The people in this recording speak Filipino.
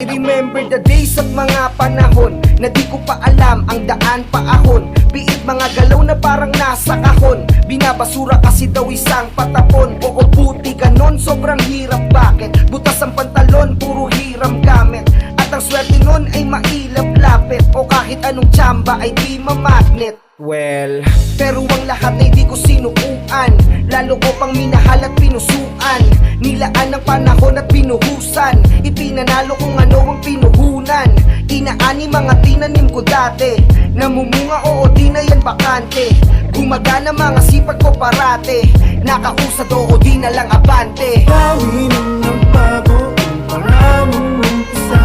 Remember the days at mga panahon na di ko pa alam ang daan paahon. Biit mga galaw na parang nasa kahon. Binabasura kasi daw isang patapon. Oo puti ganon, sobrang hirap bakit? Butas ang pantalon, puro hiram gamit. At ang swerte nun ay mailap lapit. O kahit anong tsamba ay di mamagnet. Well, pero ang lahat ay di ko sinukuan. Lalo ko pang minahal at pinusuan. Nilaan ng panahon at binuhusan. Ipinanalo kung ano ang pinuhunan. Inaani mga tinanim ko dati. Namumunga oo di na yan bakante. Gumagana mga sipag ko parate. Nakausad oo di na lang abante. Gawin ang bago para mong umpisa.